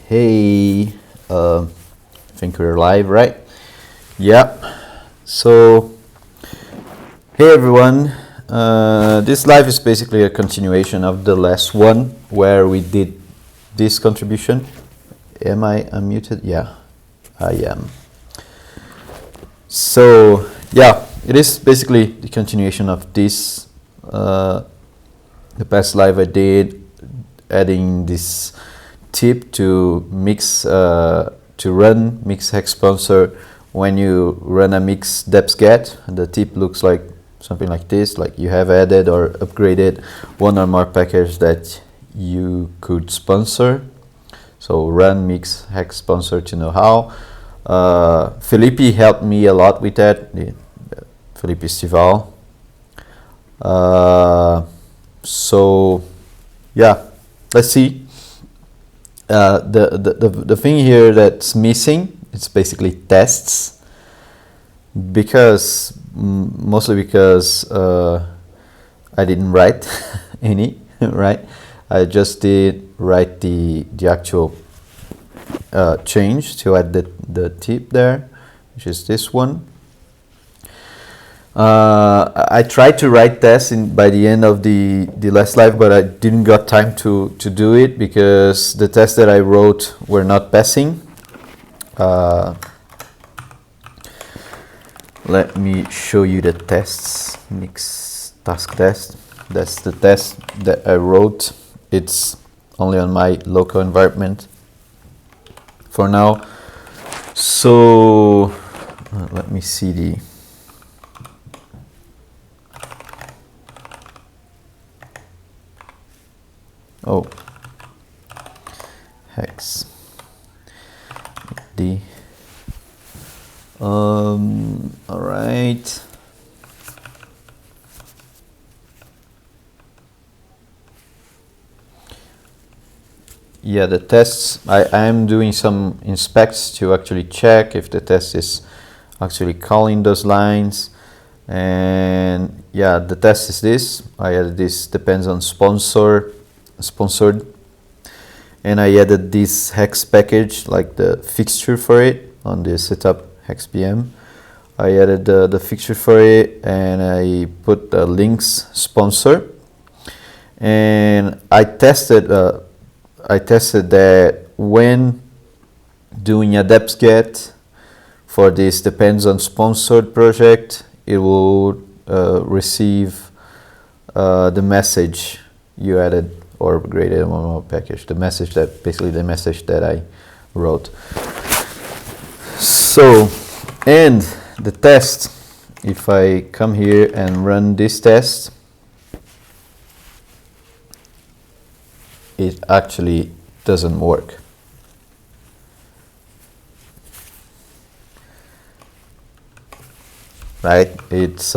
Hey, I think we're live, right? Yeah. So, hey everyone. This live is basically a continuation of the last one where we did this contribution. Am I unmuted? Yeah, I am. So, yeah, it is basically the continuation of this. The past live I did, adding this tip to mix to run mix hex sponsor when you run a mix deps.get. The tip looks like something like this, like you have added or upgraded one or more package that you could sponsor. So run mix hex sponsor to know how. Felipe helped me a lot with that, Felipe Stival. So yeah, let's see. The thing here that's missing, it's basically tests, because mostly because I didn't write any, right? I just did write the actual change to add the tip there, which is this one. I tried to write tests by the end of the last live, but I didn't got time to do it because the tests that I wrote were not passing. Let me show you the tests. Mix task test. That's the test that I wrote. It's only on my local environment for now. So let me see the hex D. All right. Yeah, the tests, I am doing some inspects to actually check if the test is actually calling those lines. And yeah, the test is this. I added this depends on sponsored, and I added this hex package, like the fixture for it on the setup hex PM. I added the fixture for it, and I put the links sponsor, and I tested that when doing a deps.get for this depends on sponsored project, it will receive the message you added or upgraded one more package. The message that I wrote. So, and the test, if I come here and run this test, it actually doesn't work. Right? It's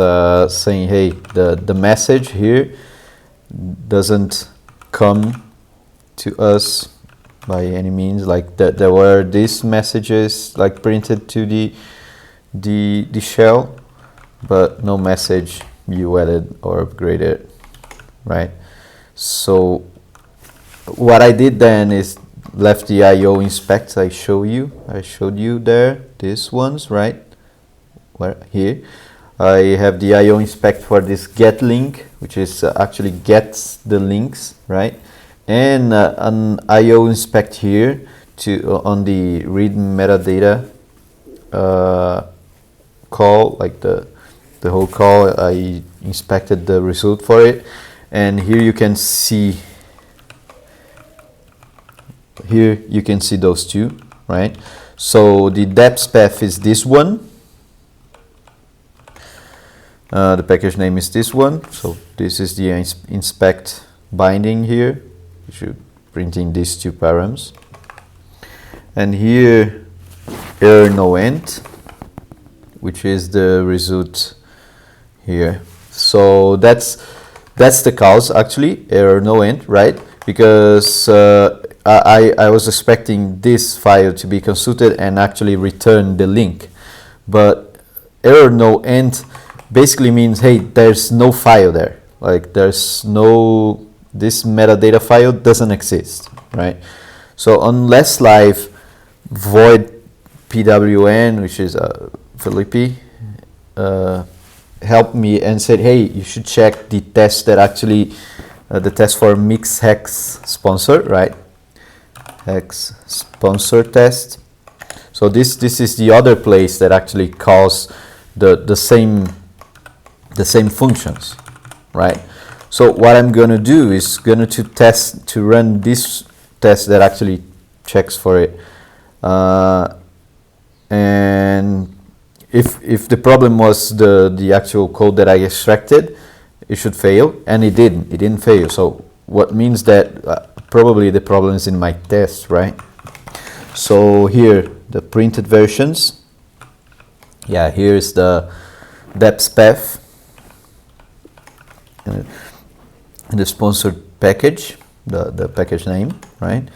saying, hey, the message here doesn't come to us by any means. Like there were these messages like printed to the shell, but no message you added or upgraded, right? So what I did then is left the IO inspect. I showed you there, these ones, right? Where here I have the IO inspect for this get link, which is actually gets the links, right? And an IO inspect here to on the read metadata call, like the whole call. I inspected the result for it, and here you can see those two, right? So the deps path is this one. The package name is this one. So this is the inspect binding here. You should printing these two params. And here error no end, which is the result here. So that's the cause actually, error no end, right? Because I was expecting this file to be consulted and actually return the link, but error no end basically means, hey, there's no file there, like there's no, this metadata file doesn't exist, right? So on last live, void pwn, which is Felipe, helped me and said, hey, you should check the test that actually the test for mix hex sponsor, right? Hex sponsor test. So this is the other place that actually calls the same functions, right? So what I'm gonna do is gonna to run this test that actually checks for it, and if the problem was the actual code that I extracted, it should fail, and it didn't fail. So what means that probably the problem is in my test, right? So here the printed versions, yeah, here's the deps path and the sponsored package, the package name, right?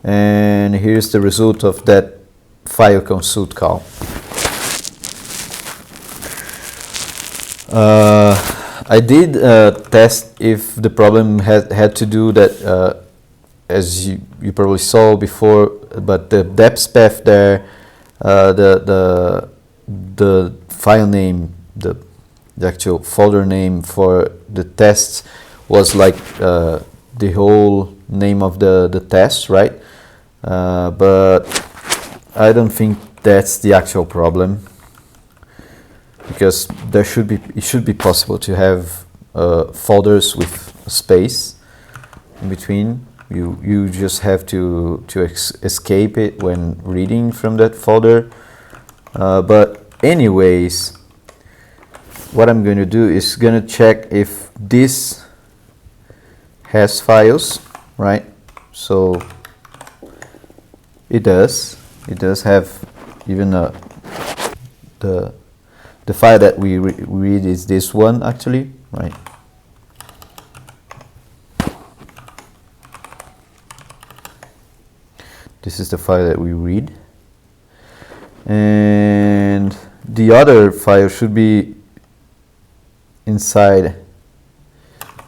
And here's the result of that file consult call. I did test if the problem had to do that, as you probably saw before, but the deps path there, the file name, the actual folder name for the tests was like the whole name of the test, right? But I don't think that's the actual problem, because it should be possible to have folders with space in between. You just have to escape it when reading from that folder. But anyways, what I'm going to do is going to check if this has files, right? So it does have even the file that we read is this one actually, right? This is the file that we read, and the other file should be inside.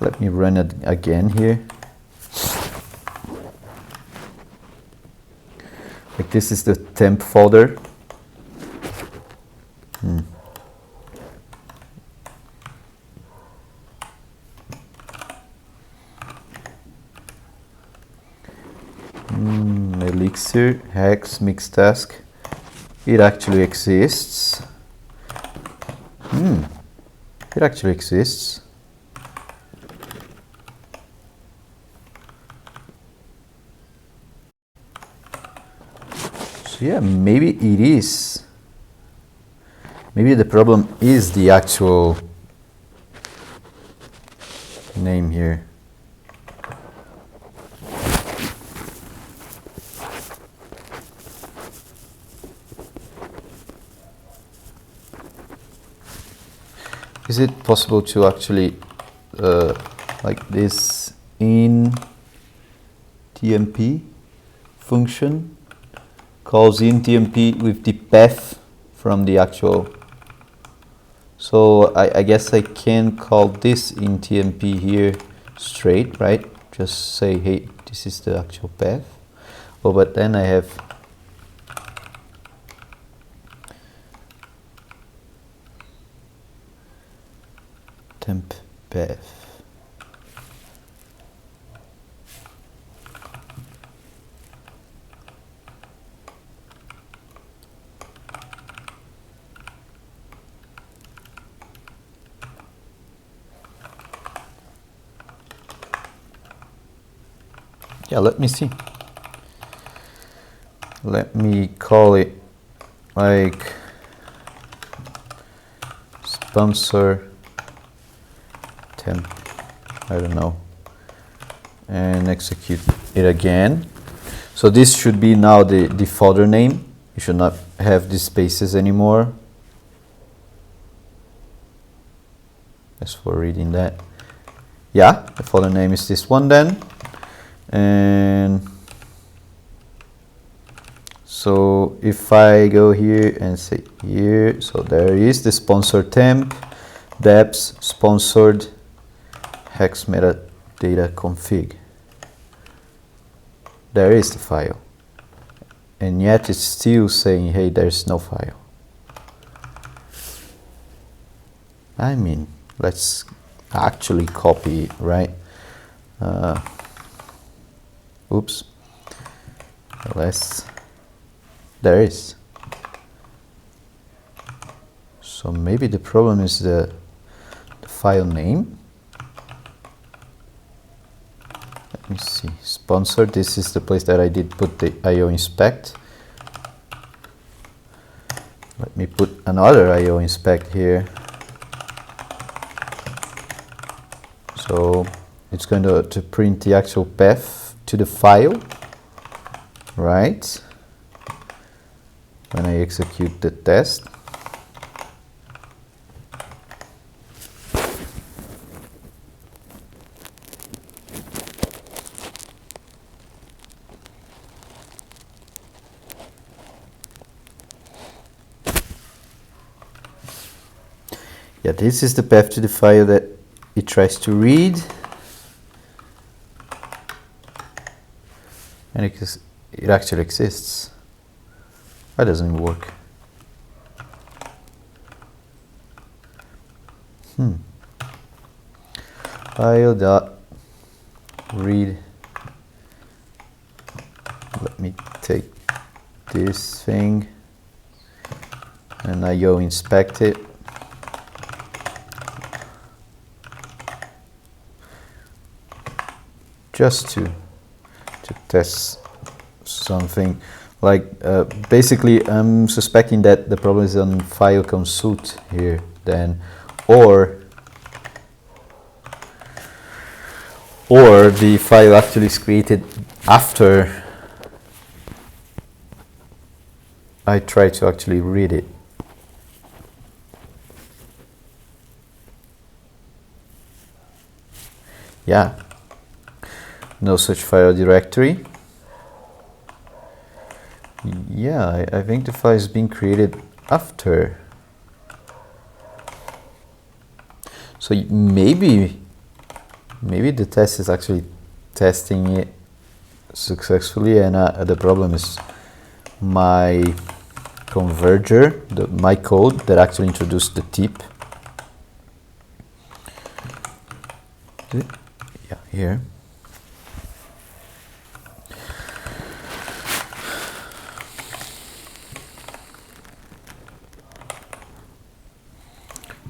Let me run it again here. Like this is the temp folder. Elixir, hex, mix task. It actually exists. It actually exists. So yeah, maybe it is. Maybe the problem is the actual name here. Is it possible to actually like this in tmp function calls in tmp with the path from the actual? So I guess I can call this in tmp here straight, right? Just say, hey, this is the actual path. Oh, but then I have temp path. Yeah, let me see. Let me call it like sponsor temp, I don't know, and execute it again. So this should be now the folder name. You should not have these spaces anymore. As for reading that, yeah, the folder name is this one then. And so if I go here and say here, so there is the sponsor temp, deps, sponsored, hex metadata config. there is the file, and yet it's still saying, hey, there's no file. I mean, let's actually copy it, right? Oops. There is. So maybe the problem is the file name. Let me see. Sponsor. This is the place that I did put the IO inspect. Let me put another IO inspect here. So it's going to print the actual path to the file, right? When I execute the test. Yeah, this is the path to the file that it tries to read. And it actually exists. Why doesn't it work? File dot read. Let me take this thing and I go inspect it. Just to test something. Like basically I'm suspecting that the problem is on file consult here then, or the file actually is created after I try to actually read it. Yeah, no such file directory. Yeah, I think the file is being created after. So maybe the test is actually testing it successfully, and the problem is my converger, my code that actually introduced the tip. Yeah, here.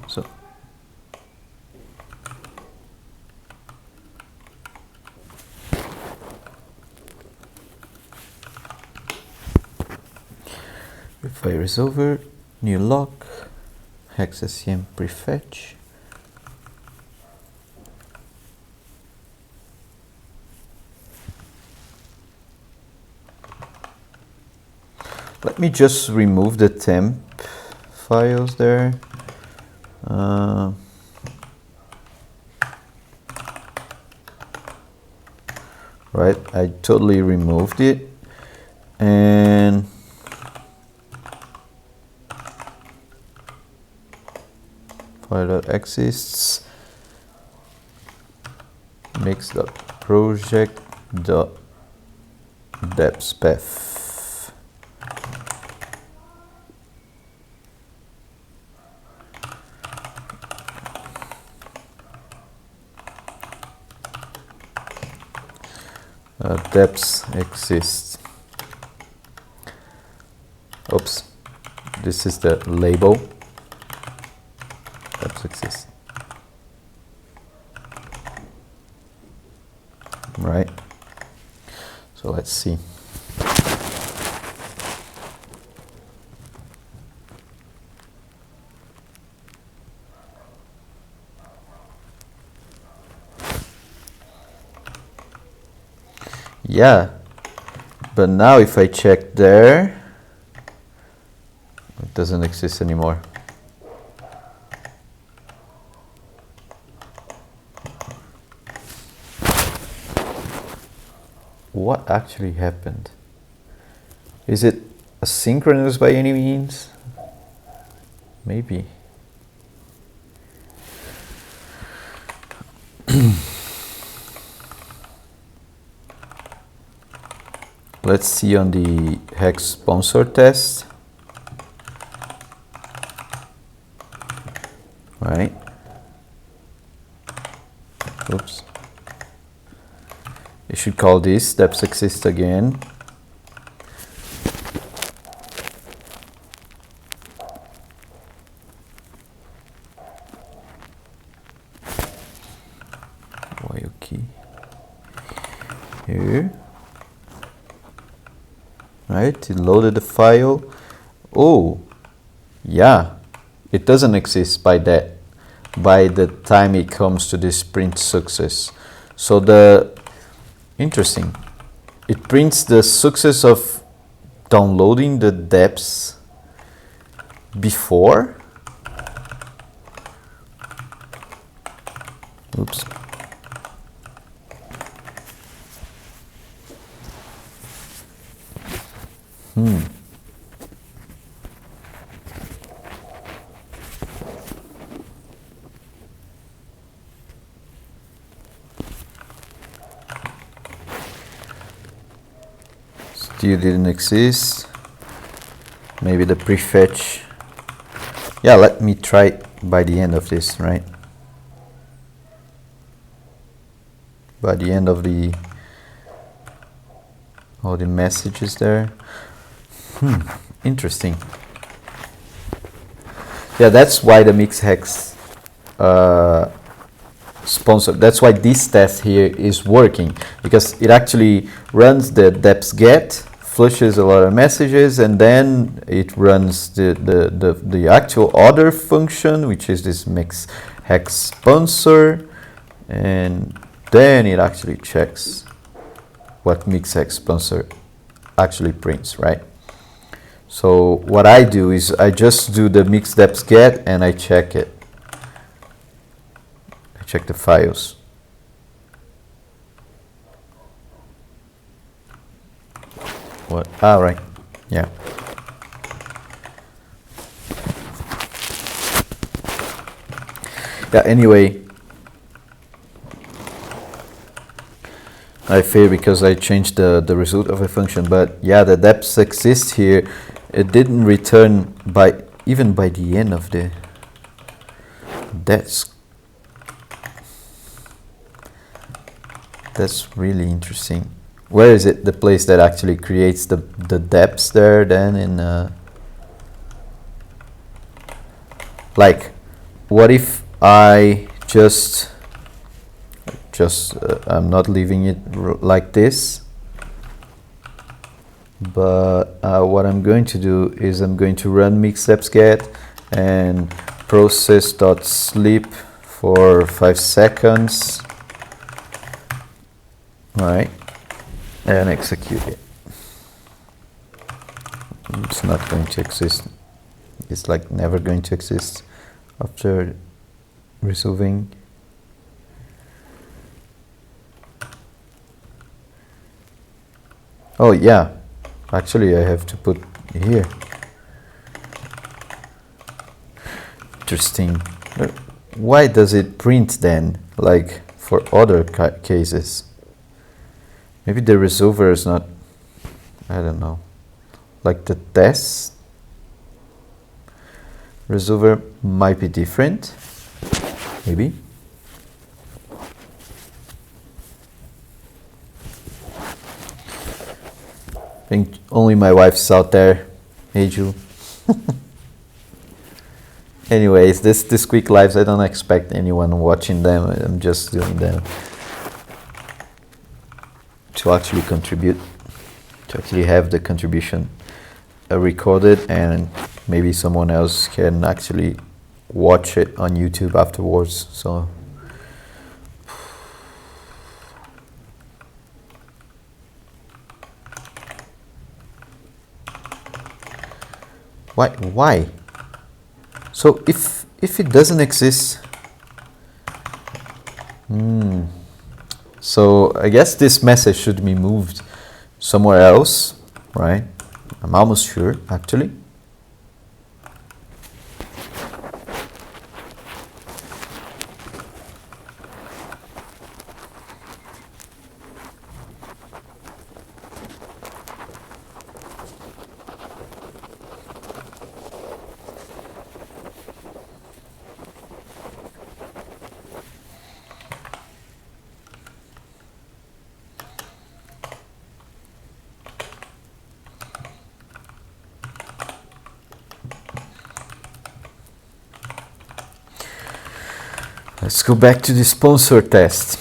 So fire is over, new lock, hexacm prefetch. Let me just remove the temp files there. Right, I totally removed it, and file.exists mix.project.deps.path. Deps exists. Oops, this is the label. Deps exists. Right. So let's see. Yeah, but now if I check there, it doesn't exist anymore. What actually happened? Is it asynchronous by any means? Maybe. let's see on the hex sponsor test. Right. Oops. You should call this deps.get again. While key here. Right, it loaded the file. Oh, yeah, it doesn't exist by the time it comes to this print success. So interesting, it prints the success of downloading the deps before. Oops. Still didn't exist. Maybe the prefetch. Yeah, let me try it by the end of this, right? By the end of all the messages there. Interesting. Yeah, that's why the mix hex sponsor. That's why this test here is working, because it actually runs the deps.get, flushes a lot of messages, and then it runs the actual other function, which is this mix hex sponsor, and then it actually checks what mix hex sponsor actually prints, right? So what I do is I just do the mix deps.get and I check it. I check the files. What? Ah, right. Yeah. Yeah, anyway, I fail because I changed the result of a function, but yeah, the deps exists here. It didn't return even by the end of the. That's really interesting. Where is it? The place that actually creates the deps there then in like, what if I just I'm not leaving it like this, but what I'm going to do is I'm going to run mix deps.get and process.sleep for 5 seconds, right, and execute it. It's not going to exist. It's like never going to exist after resolving. Oh yeah, actually I have to put here. Interesting. Why does it print then, like for other cases? Maybe the resolver is not, I don't know, like the test resolver might be different, maybe. I think only my wife's out there. Hey, Ju. Anyways, this quick lives, I don't expect anyone watching them. I'm just doing them to actually contribute, to actually have the contribution recorded, and maybe someone else can actually watch it on YouTube afterwards. So why? So if it doesn't exist, so I guess this message should be moved somewhere else, right? I'm almost sure, actually. Let's go back to the sponsor test.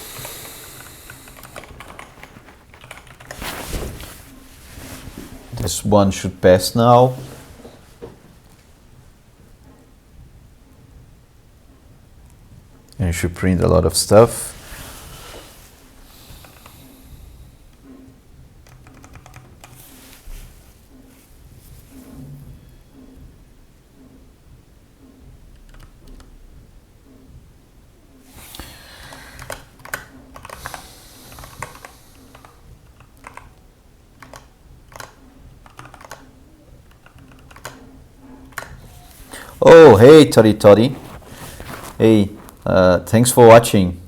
This one should pass now. And it should print a lot of stuff. Oh, hey, Toddy. Hey, thanks for watching.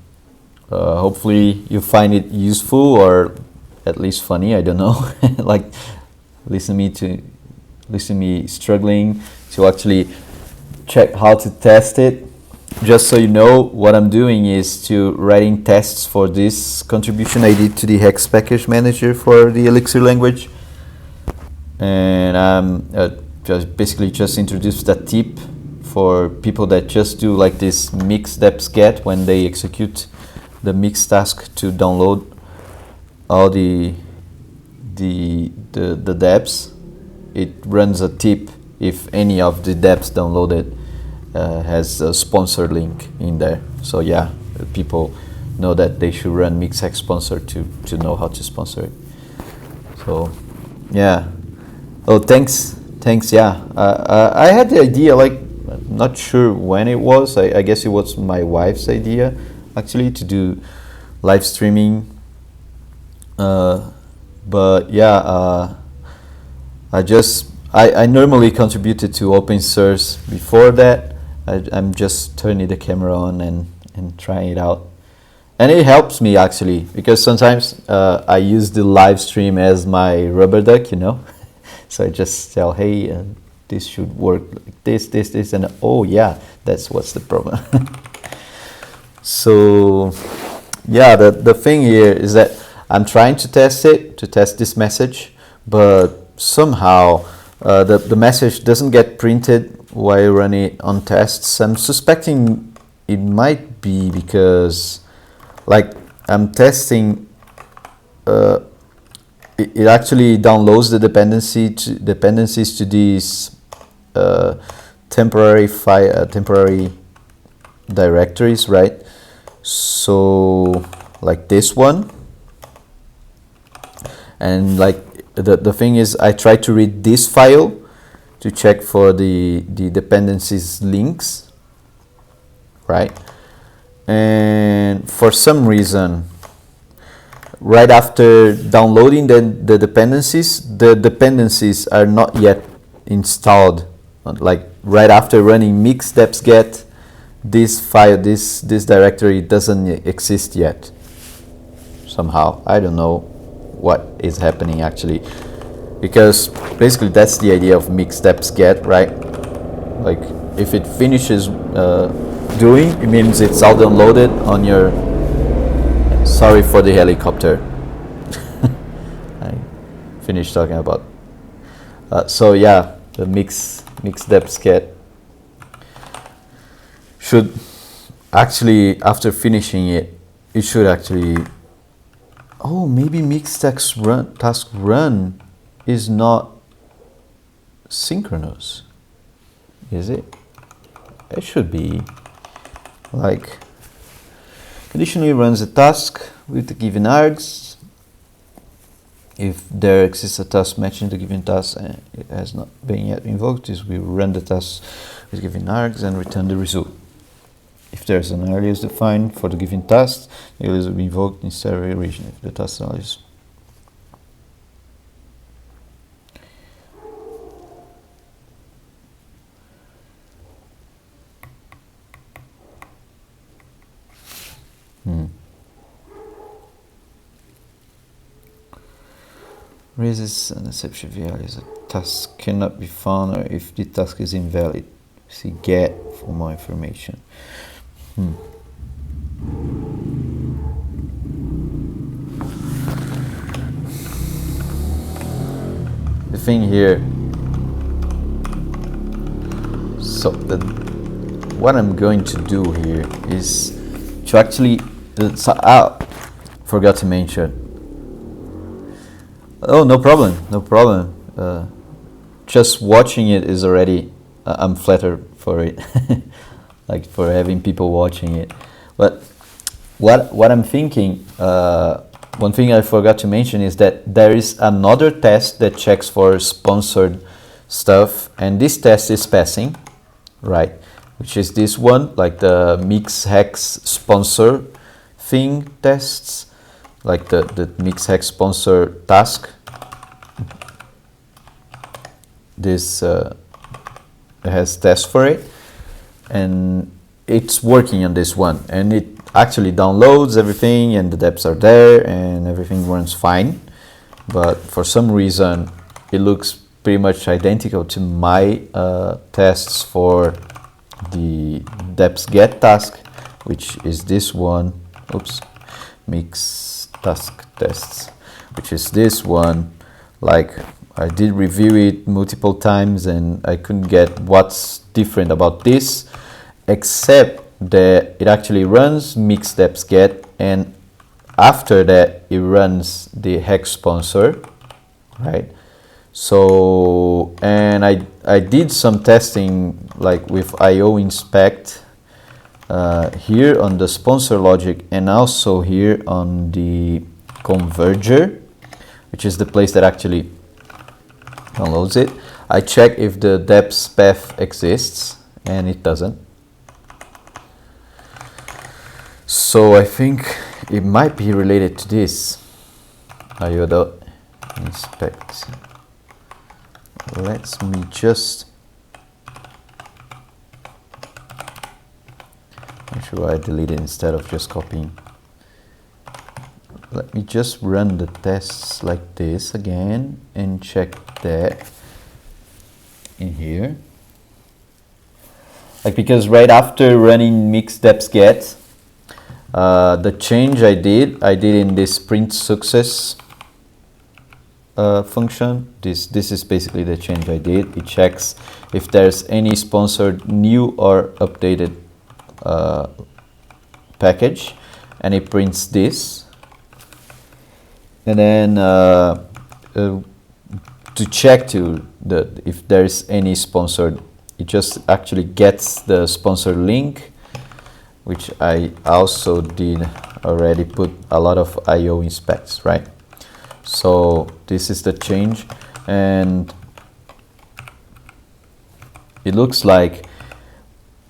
Hopefully you find it useful or at least funny. I don't know. Like, listen me struggling to actually check how to test it. Just so you know, what I'm doing is to writing tests for this contribution I did to the Hex package manager for the Elixir language, and I'm just introduced that tip for people that just do like this mix deps.get when they execute the mix task to download all the deps. It runs a tip if any of the deps downloaded has a sponsor link in there. So yeah, people know that they should run mixhex sponsor to know how to sponsor it. So yeah. Oh, thanks. Yeah, I had the idea, like, not sure when it was. I guess it was my wife's idea actually to do live streaming. But yeah, I normally contributed to open source before that. I'm just turning the camera on and trying it out. And it helps me actually, because sometimes I use the live stream as my rubber duck, you know. So I just tell, hey, this should work like this, and oh yeah, that's what's the problem. So yeah, the thing here is that I'm trying to test this message, but somehow the message doesn't get printed while I run it on tests. I'm suspecting it might be because, like, I'm testing, it actually downloads the dependencies to these temporary directories, right? So like this one, and like the thing is, I try to read this file to check for the dependencies links, right? And for some reason, right after downloading the dependencies are not yet installed. Like right after running mix deps.get, this file, this directory doesn't exist yet. Somehow, I don't know what is happening actually, because basically that's the idea of mix deps.get, right? Like if it finishes doing, it means it's all downloaded on your. Sorry for the helicopter. I finished talking about. So yeah, the mix deps.get should actually, after finishing it, it should actually. Oh, maybe mix task run is not synchronous. Is it? It should be. Like, conditionally runs a task with the given args. If there exists a task matching the given task and it has not been yet invoked, this will run the task with given args and return the result. If there's an alias defined for the given task, the alias will be invoked in several region. If the task alias. Raises an exception value as a task cannot be found, or if the task is invalid. See get for more information. The thing here, so what I'm going to do here is to actually forgot to mention. Oh, no problem, no problem. Just watching it is already, I'm flattered for it, like for having people watching it. But what I'm thinking, one thing I forgot to mention is that there is another test that checks for sponsored stuff, and this test is passing, right? Which is this one, like the MixHex sponsor thing tests, like the MixHex sponsor task. This has tests for it, and it's working on this one, and it actually downloads everything, and the deps are there, and everything runs fine. But for some reason, it looks pretty much identical to my tests for the deps.get task, which is this one. Oops, mix task tests, which is this one. Like, I did review it multiple times, and I couldn't get what's different about this, except that it actually runs mix deps.get, and after that it runs the hex sponsor, right? So, and I did some testing like with IO inspect here on the sponsor logic, and also here on the converger, which is the place that actually downloads it. I check if the deps path exists, and it doesn't. So I think it might be related to this. IO.inspect. Let me just make sure I delete it instead of just copying. Let me just run the tests like this again and check that in here. Like, because right after running mix deps.get, the change I did in this print success function. This is basically the change I did. It checks if there's any sponsored new or updated package, and it prints this. And then to check if there's any sponsored, it just actually gets the sponsored link, which I also did already put a lot of IO inspects, right? So this is the change, and it looks like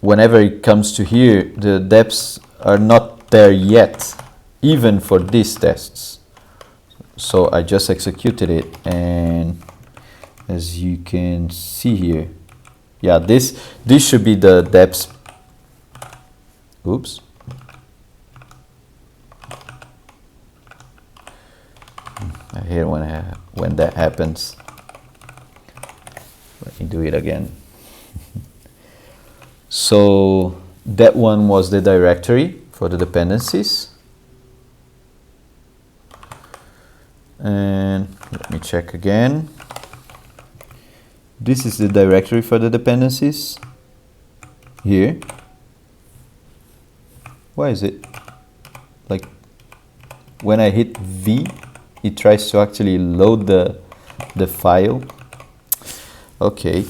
whenever it comes to here, the deps are not there yet, even for these tests. So I just executed it, and as you can see here, yeah, this should be the deps. Oops. I hate when that happens. Let me do it again. So that one was the directory for the dependencies. And let me check again. This is the directory for the dependencies here. Why is it like when I hit V, it tries to actually load the file? Okay,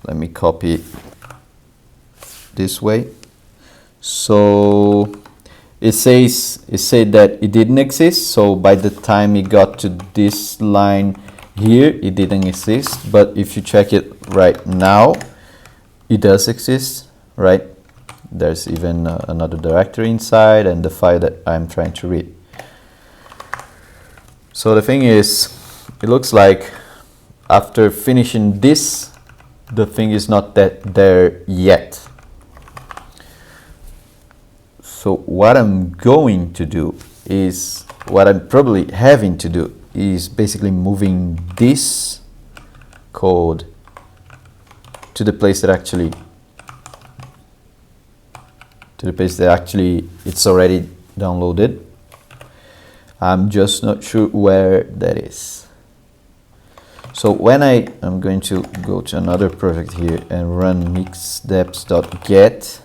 let me copy it this way. So it said that it didn't exist, so by the time it got to this line here, it didn't exist. But if you check it right now, it does exist, right? There's even another directory inside, and the file that I'm trying to read. So the thing is, it looks like after finishing this, the thing is not there yet. So what I'm going to do is, what I'm probably having to do is basically moving this code to the place that actually it's already downloaded. I'm just not sure where that is. So when I'm going to go to another project here and run deps.get,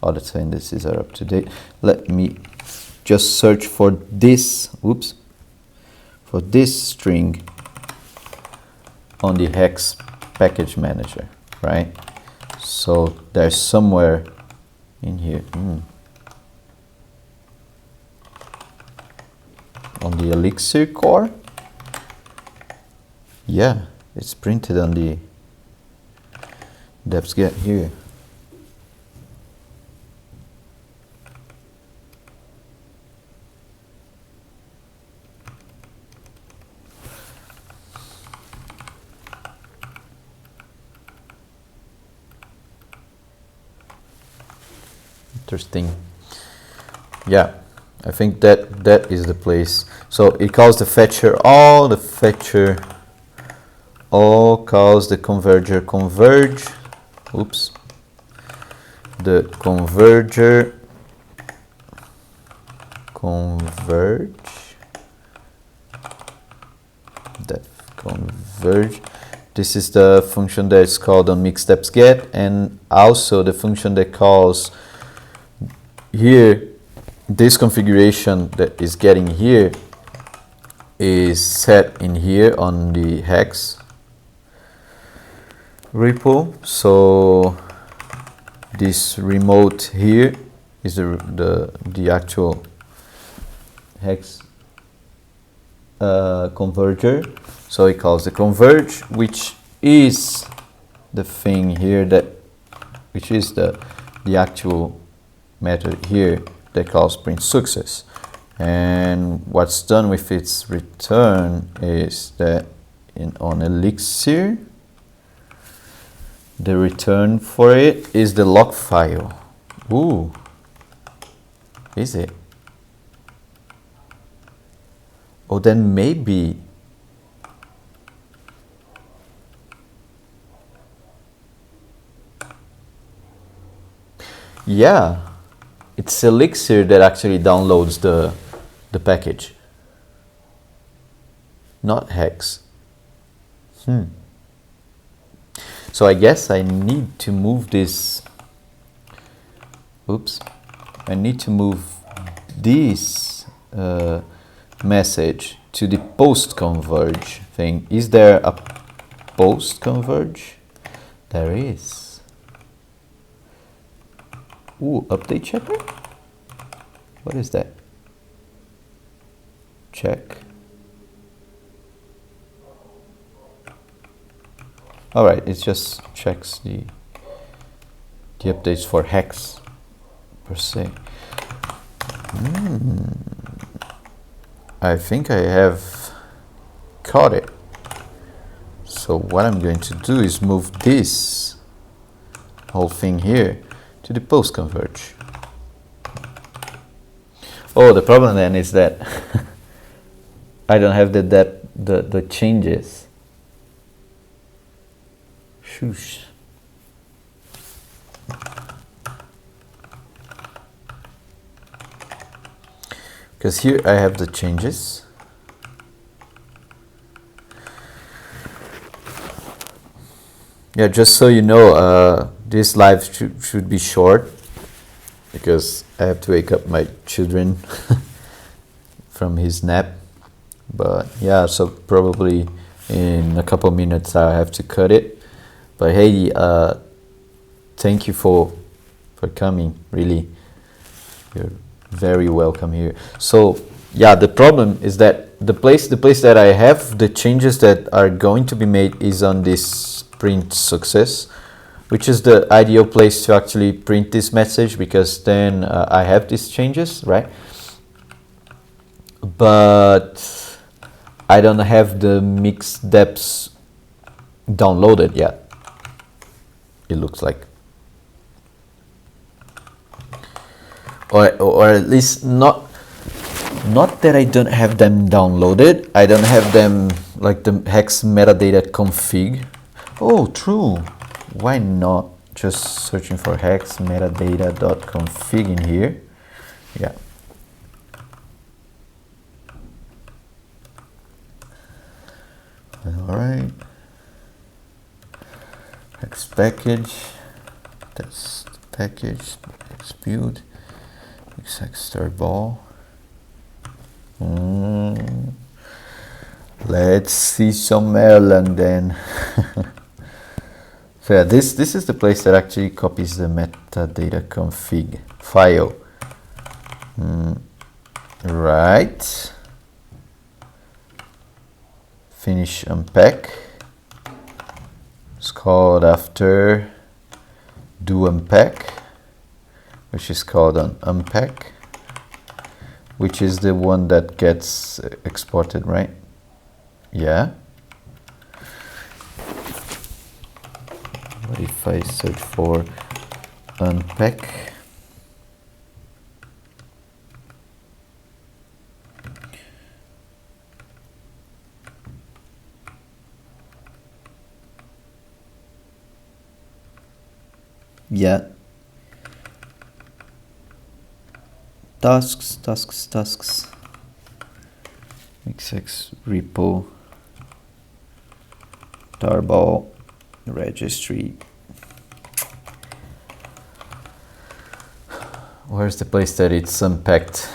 all the indices are up to date. Let me just search for this, oops, for this string on the hex package manager, right? So there's somewhere in here, on the Elixir core. Yeah, it's printed on the deps.get here. Interesting. Yeah, I think that is the place. So it calls the fetcher, all calls the converger converge. Oops. The converger converge. Def converge. This is the function that is called on deps.get, and also the function that calls here, this configuration that is getting here is set in here on the hex repo. So this remote here is the actual hex converger. So it calls the converge, which is the thing here which is the actual method here that calls print success. And what's done with its return is that on Elixir, the return for it is the log file. Ooh, is it? Oh, then maybe yeah, it's Elixir that actually downloads the package, not hex. So I guess I need to move this. Oops, I need to move this message to the post converge thing. Is there a post converge? There is. Ooh, update checker? What is that? Check. Alright, it just checks the updates for hex per se. I think I have caught it. So what I'm going to do is move this whole thing here to the post converge. Oh, the problem then is that I don't have the changes. Shoosh. Because here I have the changes. Yeah, just so you know, this live should be short because I have to wake up my children from his nap. But yeah, so probably in a couple minutes I have to cut it. But hey, thank you for coming. Really, you're very welcome here. So yeah, the problem is that the place that I have the changes that are going to be made is on this print success, which is the ideal place to actually print this message, because then I have these changes, right? But I don't have the mixed deps downloaded yet, it looks like. Or at least not that I don't have them downloaded. I don't have them like the hex metadata config. Oh, true. Why not just searching for hex metadata.config in here? Yeah. All right. Hex package, test package, hex build, hex start ball. Let's see some Erlang then. So yeah, this is the place that actually copies the metadata config file. Right. Finish unpack. It's called after do unpack, which is called an unpack, which is the one that gets exported, right? Yeah. What if I search for unpack? Yeah. Tasks. XX repo tarball registry. Where's the place that it's unpacked?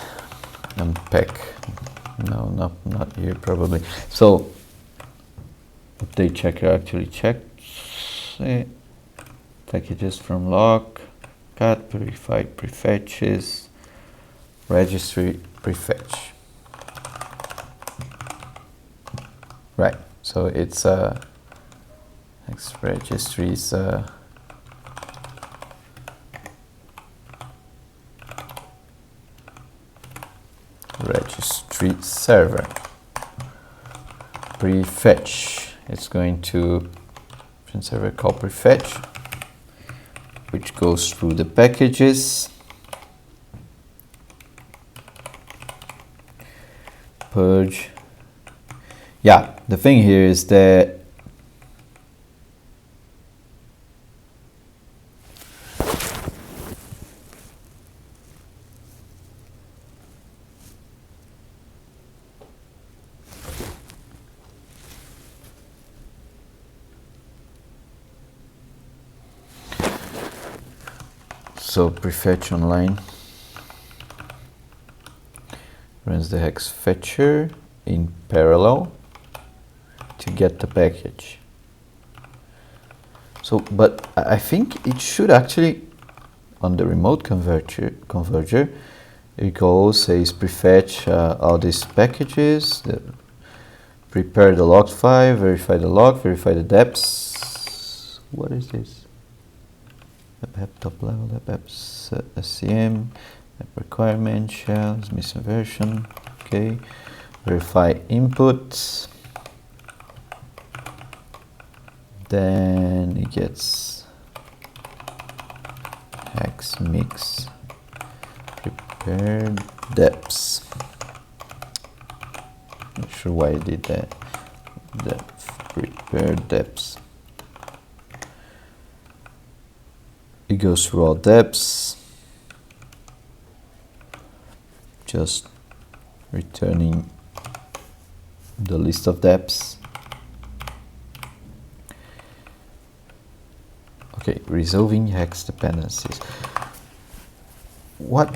Unpack. No, not here probably. So update checker actually checks it. Packages from log, cat, verified prefetches, registry prefetch. Right, so it's registries registry server prefetch. It's going to server call prefetch, which goes through the packages, purge. Yeah, the thing here is that so prefetch online runs the hex fetcher in parallel to get the package. So, but I think it should actually, on the remote converger, it goes, says prefetch all these packages, prepare the log file, verify the log, verify the deps. What is this? App top level, apps SCM, app requirement, shells, missing version. Okay, verify inputs. Then it gets hex mix prepare deps. Not sure why I did that. Prepare deps. It goes through all deps, just returning the list of deps. Okay, resolving hex dependencies. What?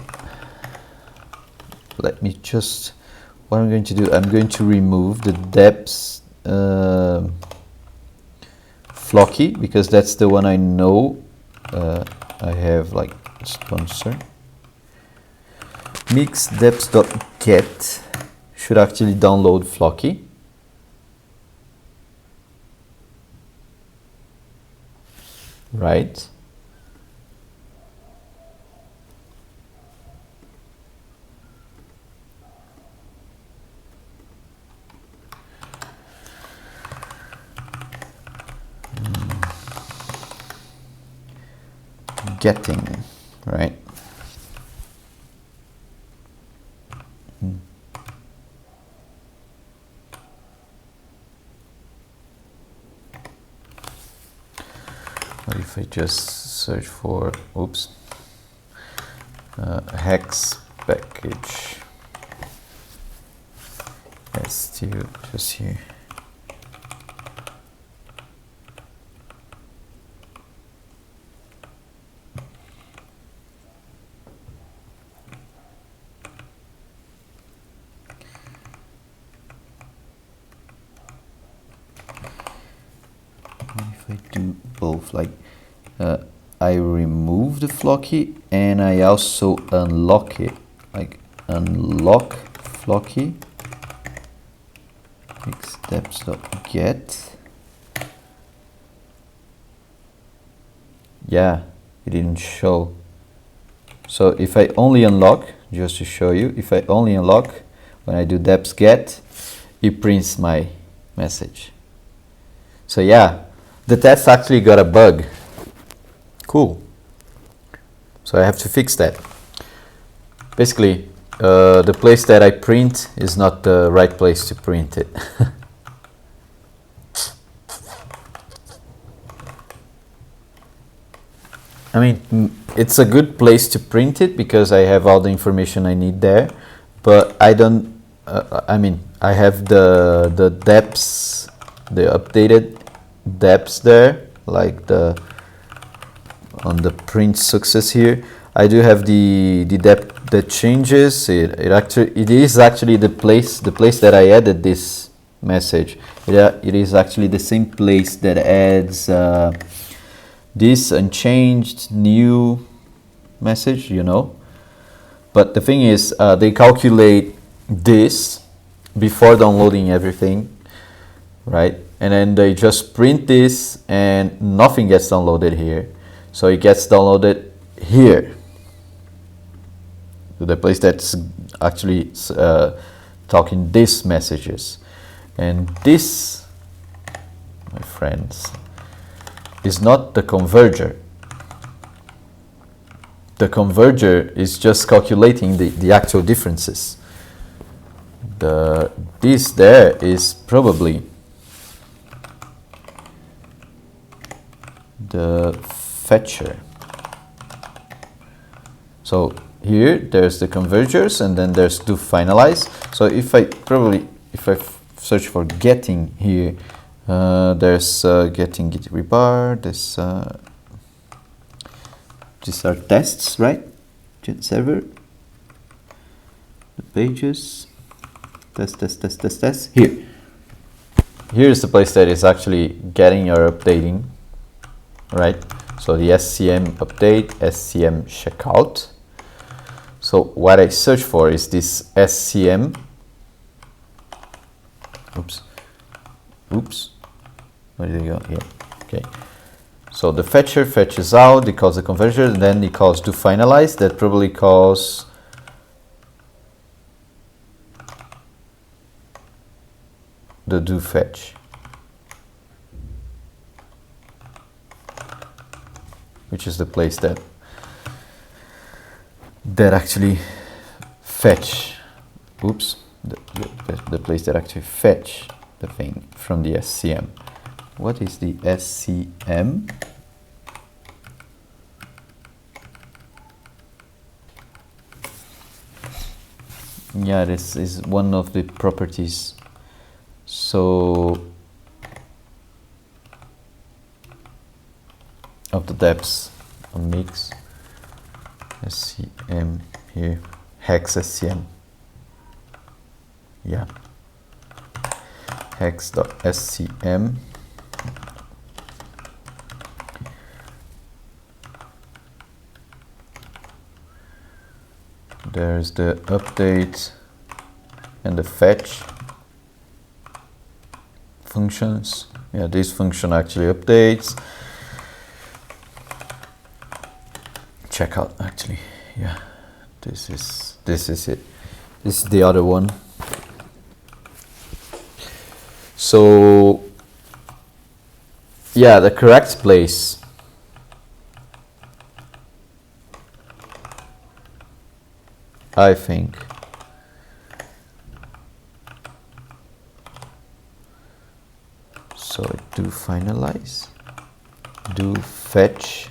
Let me just. What I'm going to do? I'm going to remove the deps flocky, because that's the one I know. I have like sponsor. Mix deps.get should actually download flocky. Right. Getting, right? What if I just search for, oops, hex package? Yes, still just here. I do both, like I remove the flocky and I also unlock it, like unlock flocky, deps.get. Yeah, it didn't show. So if I only unlock, just to show you, if I only unlock, when I do deps.get, it prints my message. So yeah, the test actually got a bug. Cool. So I have to fix that. Basically, the place that I print is not the right place to print it. I mean, it's a good place to print it because I have all the information I need there, but I don't, I mean, I have the deps, the updated deps there, like on the print success here. I do have the dep that changes. It is actually the place that I added this message. It is actually the same place that adds this unchanged new message, you know. But the thing is, they calculate this before downloading everything, right? And then they just print this and nothing gets downloaded here. So it gets downloaded here, to the place that's actually talking these messages. And this, my friends, is not the converger. The converger is just calculating the actual differences. This there is probably the fetcher. So here there's the convergers and then there's do finalize. So if I search for getting here, there's getting git rebar, there's these are tests, right? Git server, the pages, test. Here's the place that is actually getting or updating, right? So the SCM update, SCM checkout. So what I search for is this SCM. Oops. Where did it go? Here. Okay. So the fetcher fetches out, it calls the converter, and then it calls do finalize. That probably calls the do fetch, which is the place that actually fetch. Oops. The place that actually fetch the thing from the SCM. What is the SCM? Yeah, this is one of the properties. So of the deps on mix SCM here, hex SCM. Yeah, hex.scm. There's the update and the fetch functions. Yeah, this function actually updates. Checkout actually. Yeah, this is it. This is the other one. So yeah, the correct place I think so. Do finalize, do fetch.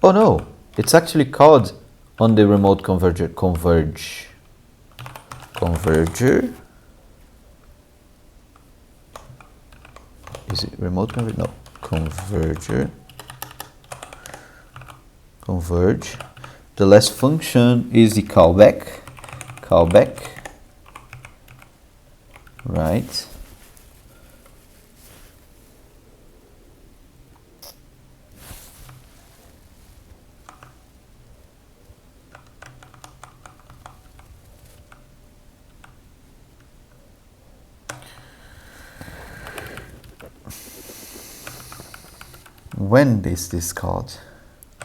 Oh no, it's actually called on the remote converger converger. Is it remote converger? No, converger. Converge. The last function is the callback. Right. when is this called?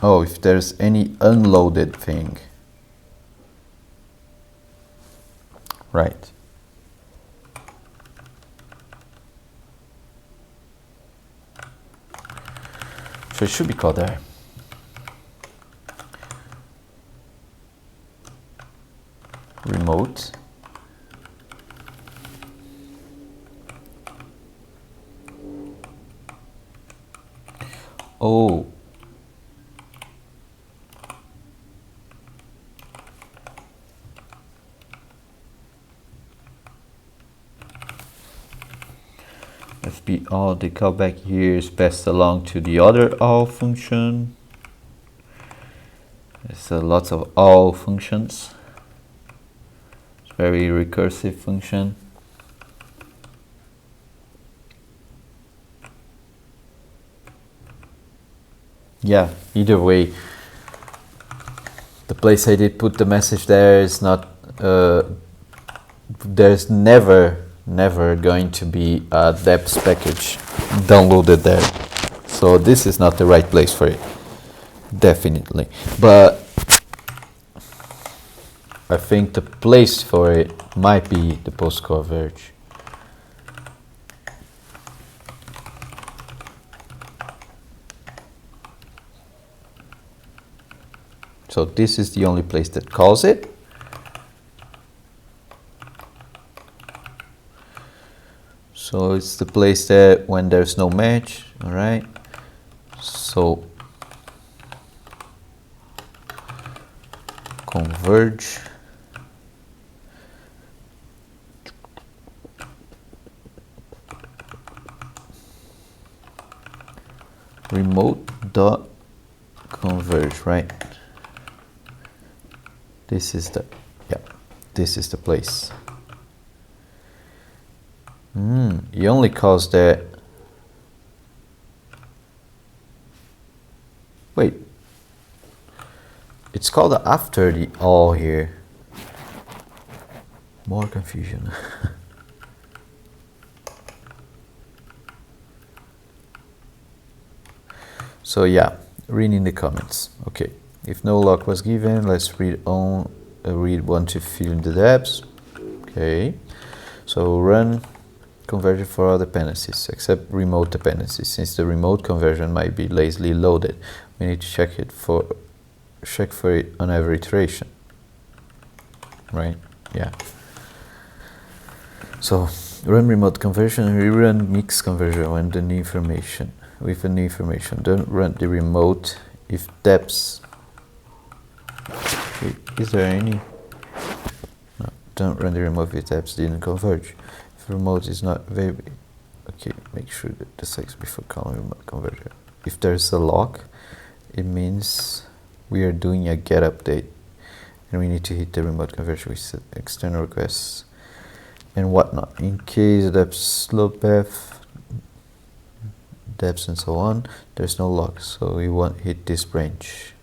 Oh, if there's any unloaded thing. Right. So it should be called there. Remote. Oh. FP all, the callback here is passed along to the other all function. There's lots of all functions. It's very recursive function. Yeah, either way, the place I did put the message there is not, there's never going to be a deps package downloaded there. So this is not the right place for it, definitely. But I think the place for it might be the post converge. So this is the only place that calls it. So it's the place that when there's no match, all right? So converge. Remote dot converge, right? This is the, yeah, this is the place. He only calls that. Wait, it's called after the all here. More confusion. So yeah, reading the comments. Okay, if no lock was given, let's read one to fill in the deps. Okay, so run conversion for all dependencies except remote dependencies. Since the remote conversion might be lazily loaded, we need to check for it on every iteration. Right? Yeah. So run remote conversion and rerun mix conversion when the new information. With the new information, don't run the remote if deps. Wait, is there any? No, don't run the remote if deps didn't converge. If remote is not available, okay, make sure that the selects before calling remote conversion. If there's a lock, it means we are doing a get update, and we need to hit the remote conversion with external requests and whatnot. In case deps slope path. Deps and so on, there's no lock, so we won't hit this branch.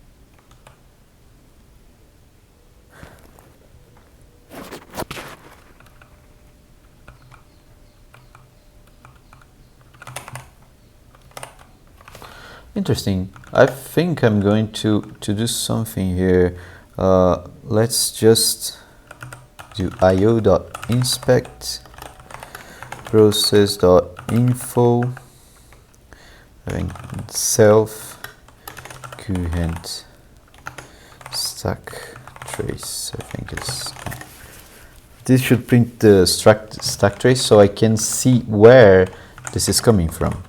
Interesting. I think I'm going to do something here. Let's just do io.inspect process.info self current stack trace. I think it's this should print the stack trace so I can see where this is coming from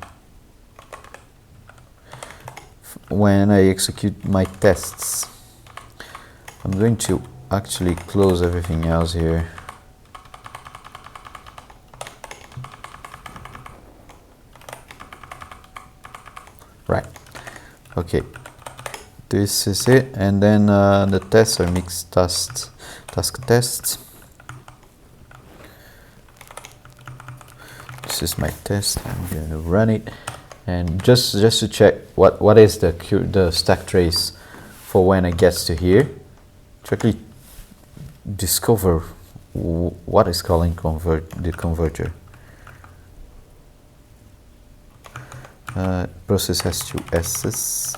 when I execute my tests. I'm going to actually close everything else here. Right, okay, this is it, and then the tests are mixed task tests. This is my test. I'm going to run it, and just to check what is the stack trace for when it gets to here, to actually discover what is calling the converter. process has two S's.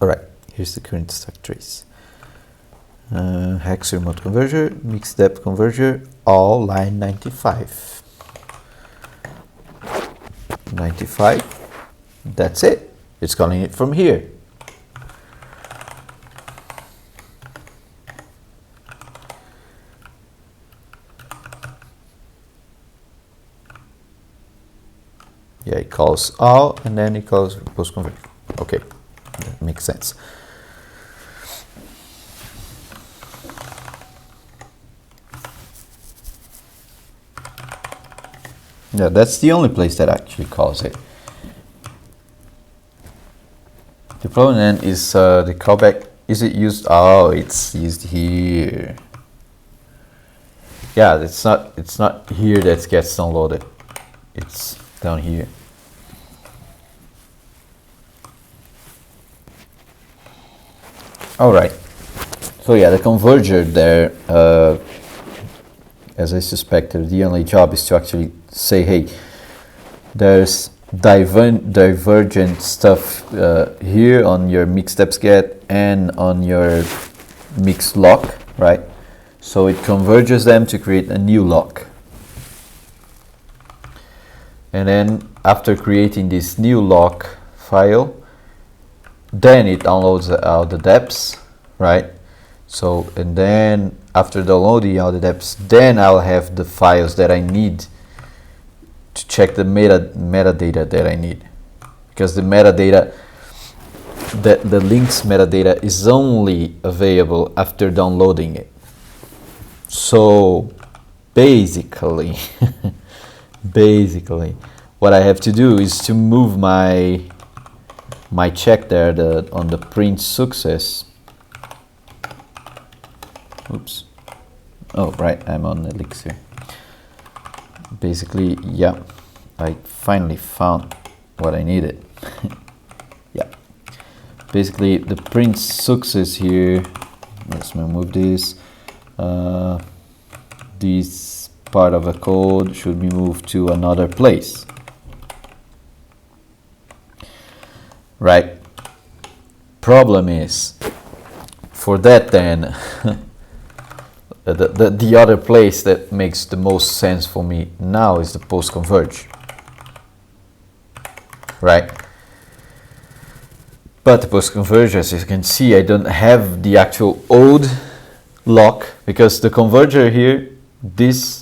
Alright, here's the current stack trace. Hex remote converter, mixed depth converter, all line 95. 95, that's it. It's calling it from here. Yeah, it calls all and then it calls post converter. Okay, that makes sense. Yeah, that's the only place that actually calls it. The problem then is the callback. Is it used? Oh, it's used here. Yeah, it's not here that gets downloaded. It's down here. All right. So yeah, the converger there, as I suspected, the only job is to actually say, hey, there's divergent stuff here on your mix deps.get and on your mix lock, right? So it converges them to create a new lock. And then after creating this new lock file, then it downloads out the deps, right? So, and then after downloading all the deps, then I'll have the files that I need to check the metadata that I need, because the metadata, the links metadata is only available after downloading it. So basically, what I have to do is to move my check there on the print success. Oops. Oh, right, I'm on Elixir. Basically, yeah, I finally found what I needed. Yeah, basically the print success here, let's move this. This part of the code should be moved to another place, right? Problem is, for that then, the other place that makes the most sense for me now is the post converge, right? But the post converge, as you can see, I don't have the actual old lock, because the converger here, this,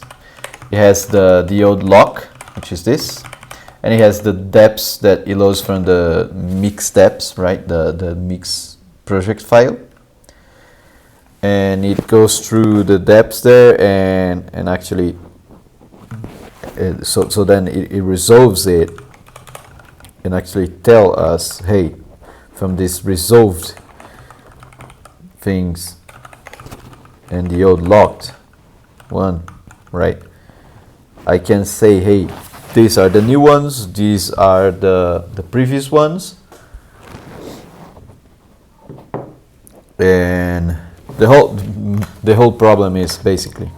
it has the old lock, which is this, and it has the deps that it loads from the mix deps, right? The mix project file. And it goes through the deps there and actually so then it resolves it and actually tell us, hey, from this resolved things and the old locked one, right, I can say, hey, these are the new ones, these are the previous ones, and the whole problem is basically,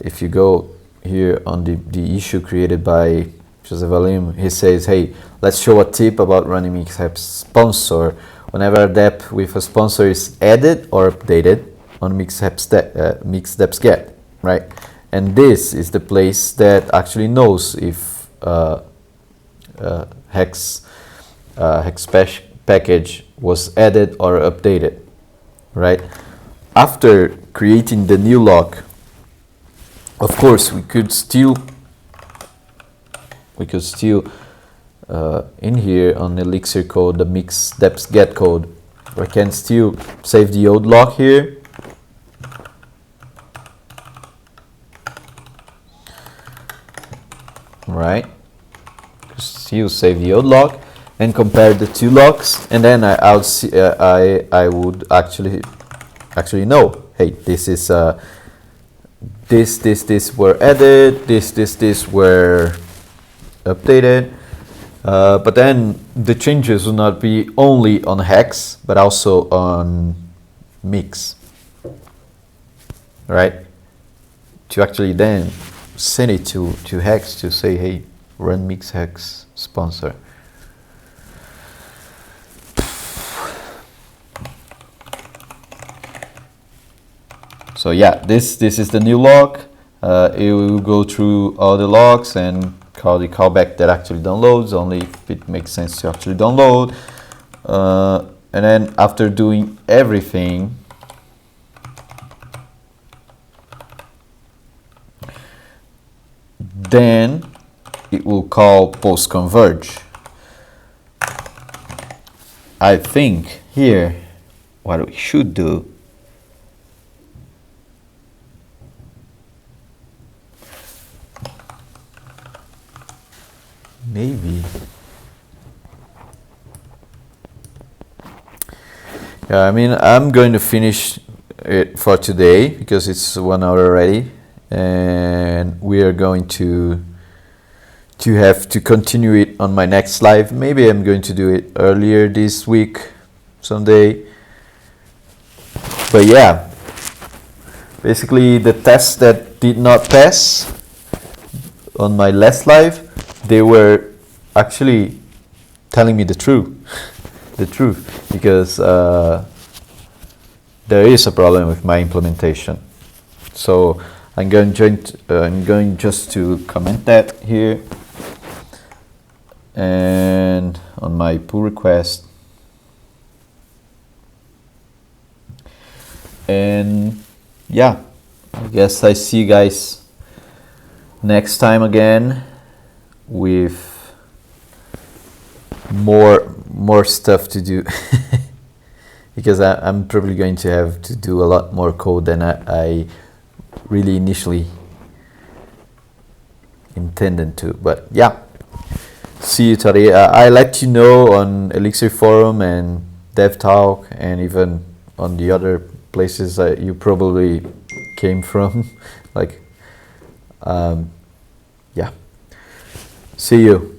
if you go here on the issue created by Joseph Alim, he says, hey, let's show a tip about running mixdeps sponsor. Whenever a dep with a sponsor is added or updated on mixdeps.get, right? And this is the place that actually knows if hex package was added or updated, right? After creating the new lock, of course we could still in here on Elixir code, the mix deps.get code, we can still save the old lock here, right? Still save the old lock and compare the two locks, and then I would actually know, hey, this is this were added, this were updated. But then the changes will not be only on hex, but also on mix, right? To actually then send it to hex to say, hey, run mix hex sponsor. So yeah, this is the new log. It will go through all the logs and call the callback that actually downloads, only if it makes sense to actually download. And then after doing everything, then it will call post converge. I think here what we should do maybe, yeah, I mean, I'm going to finish it for today because it's 1 hour already, and we are going to have to continue it on my next live. Maybe I'm going to do it earlier this week someday. But yeah, basically the tests that did not pass on my last live, they were actually telling me the truth, because there is a problem with my implementation. So I'm going just to comment that here, and on my pull request, and yeah, I guess I see you guys next time again with more stuff to do. Because I'm probably going to have to do a lot more code than I really initially intended to. But yeah, see you today. I let you know on Elixir Forum and Dev Talk, and even on the other places that you probably came from. Like, yeah. See you.